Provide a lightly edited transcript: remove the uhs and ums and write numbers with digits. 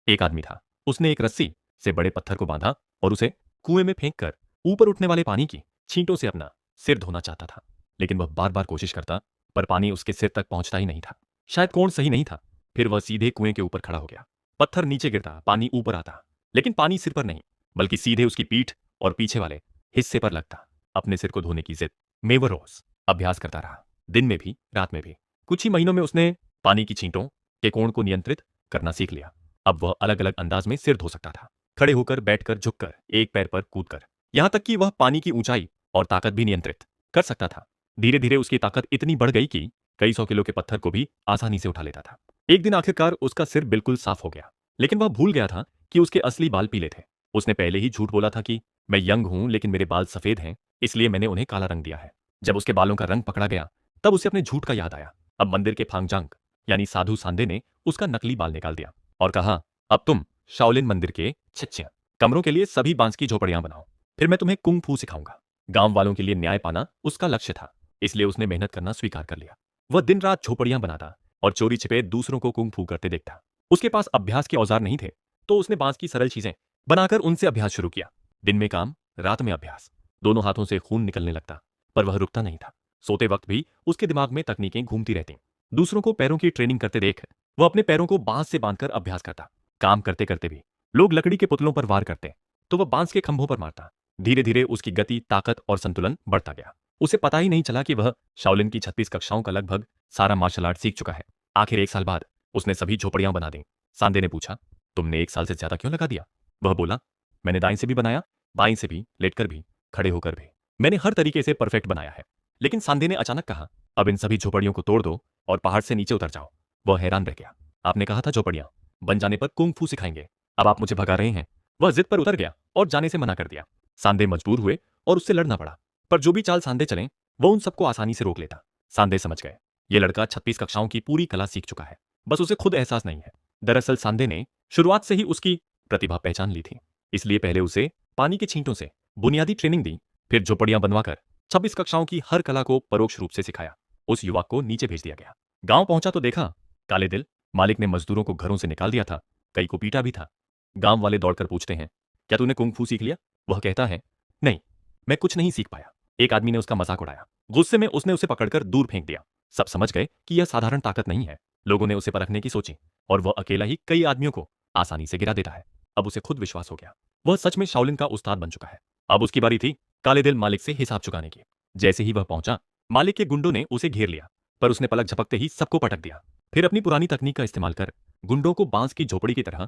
एक आदमी था। उसने एक रस्सी से बड़े पत्थर को बांधा और उसे कुएं में फेंक कर ऊपर उठने वाले पानी की छींटों से अपना सिर धोना चाहता था। लेकिन वह बार बार कोशिश करता, पर पानी उसके सिर तक पहुंचता ही नहीं था। शायद कोण सही नहीं था। फिर वह सीधे कुएं के ऊपर खड़ा हो गया। पत्थर नीचे गिरता, पानी ऊपर आता, लेकिन पानी सिर पर नहीं, बल्कि सीधे उसकी पीठ और पीछे वाले हिस्से पर लगता। अपने सिर को धोने की जिद में वह रोज अभ्यास करता रहा, दिन में भी, रात में भी। कुछ ही महीनों में उसने पानी की छींटों के कोण को नियंत्रित करना सीख लिया। अब वह अलग अलग अंदाज में सिर धो सकता था, खड़े होकर, बैठकर, झुककर, एक पैर पर कूदकर, यहां तक कि वह पानी की ऊंचाई और ताकत भी नियंत्रित कर सकता था। धीरे धीरे उसकी ताकत इतनी बढ़ गई कि कई 100 किलो के पत्थर को भी आसानी से उठा लेता था। एक दिन आखिरकार उसका सिर बिल्कुल साफ हो गया, लेकिन वह भूल गया था कि उसके असली बाल पीले थे। उसने पहले ही झूठ बोला था कि मैं यंग हूं, लेकिन मेरे बाल सफेद हैं, इसलिए मैंने उन्हें काला रंग दिया है। जब उसके बालों का रंग पकड़ा गया, तब उसे अपने झूठ का याद आया। अब मंदिर के फांगजांग यानी साधु सांदे ने उसका नकली बाल निकाल दिया और कहा, अब तुम शाओलिन मंदिर के छिछिया कमरों के लिए सभी बांस की झोपड़ियां बनाओ, फिर मैं तुम्हें कुंग फू सिखाऊंगा। गांव वालों के लिए न्याय पाना उसका लक्ष्य था, इसलिए उसने मेहनत करना स्वीकार कर लिया। वह दिन रात झोपड़ियां बनाता और चोरी छिपे दूसरों को कुंग फू करते देखता। उसके पास अभ्यास के औजार नहीं थे, तो उसने बांस की सरल चीजें बनाकर उनसे अभ्यास शुरू किया। दिन में काम, रात में अभ्यास। दोनों हाथों से खून निकलने लगता, पर वह रुकता नहीं था। सोते वक्त भी उसके दिमाग में तकनीकें घूमती रहती। दूसरों को पैरों की ट्रेनिंग करते देख वह अपने पैरों को बांस से बांधकर अभ्यास करता। काम करते करते भी लोग लकड़ी के पुतलों पर वार करते, तो वह बांस के खंभों पर मारता। धीरे धीरे उसकी गति, ताकत और संतुलन बढ़ता गया। उसे पता ही नहीं चला कि वह शाओलिन की 36 कक्षाओं का लगभग सारा मार्शल आर्ट सीख चुका है। आखिर 1 साल बाद उसने सभी झोपड़ियां बना दी। सांदे ने पूछा, तुमने 1 साल से ज्यादा क्यों लगा दिया? वह बोला, मैंने दाएं से भी बनाया, बाएं से भी, लेटकर भी, खड़े होकर भी। मैंने हर तरीके से परफेक्ट बनाया है। लेकिन सांदे ने अचानक कहा, अब इन सभी झोपड़ियों को तोड़ दो और पहाड़ से नीचे उतर जाओ। वह हैरान रह गया। आपने कहा था झोपड़ियां बन जाने पर कुंग फू सिखाएंगे, अब आप मुझे भगा रहे हैं। वह जिद पर उतर गया और जाने से मना कर दिया। सांदे मजबूर हुए और उससे लड़ना पड़ा, पर जो भी चाल सांदे चले, वह उन सबको आसानी से रोक लेता। सांदे समझ गए, ये लड़का 36 कक्षाओं की पूरी कला सीख चुका है, बस उसे खुद एहसास नहीं है। दरअसल सांदे ने शुरुआत से ही उसकी प्रतिभा पहचान ली थी, इसलिए पहले उसे पानी के छींटों से बुनियादी ट्रेनिंग दी, फिर झोपड़ियां बनवाकर 26 कक्षाओं की हर कला को परोक्ष रूप से सिखाया। उस युवक को नीचे भेज दिया गया। गांव पहुंचा तो देखा, काले दिल मालिक ने मजदूरों को घरों से निकाल दिया था, कई को पीटा भी था। गांव वाले दौड़कर पूछते हैं, क्या तूने कुंग फू सीख लिया? वह कहता है, नहीं, मैं कुछ नहीं सीख पाया। एक आदमी ने उसका मजाक उड़ाया। गुस्से में उसने उसे पकड़कर दूर फेंक दिया। सब समझ गए कि यह साधारण ताकत नहीं है। लोगों ने उसे परखने की सोची, और वह अकेला ही कई आदमियों को आसानी से गिरा देता है। अब उसे खुद विश्वास हो गया, वह सच में शाओलिन का उस्ताद बन चुका है। अब उसकी बारी थी काले दिल मालिक से हिसाब चुकाने की। जैसे ही वह पहुंचा, मालिक के गुंडों ने उसे घेर लिया, पर उसने पलक झपकते ही सबको पटक दिया। फिर अपनी पुरानी तकनीक का इस्तेमाल कर गुंडों को बांस की झोपड़ी की तरह